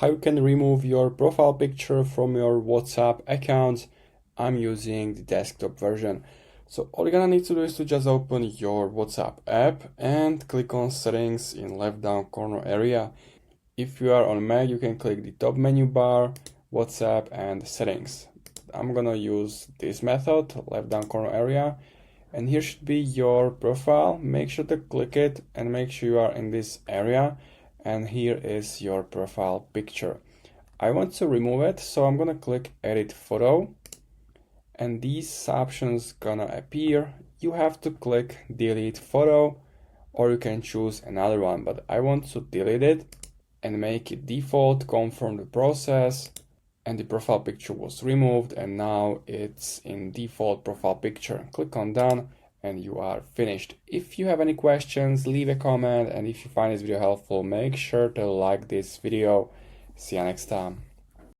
how you can remove your profile picture from your WhatsApp account. I'm using the desktop version. So all you're gonna need to do is to just open your WhatsApp app and click on settings in left down corner area. If you are on Mac, you can click the top menu bar, WhatsApp and settings. I'm gonna use this method, left down corner area, and here should be your profile. Make sure to click it and make sure you are in this area, and here is your profile picture. I want to remove it, so I'm gonna click edit photo, and these options gonna appear. You have to click delete photo, or you can choose another one, but I want to delete it and make it default, confirm the process, and the profile picture was removed, and now it's in default profile picture. Click on done and you are finished. If you have any questions, leave a comment, and if you find this video helpful, make sure to like this video. See you next time.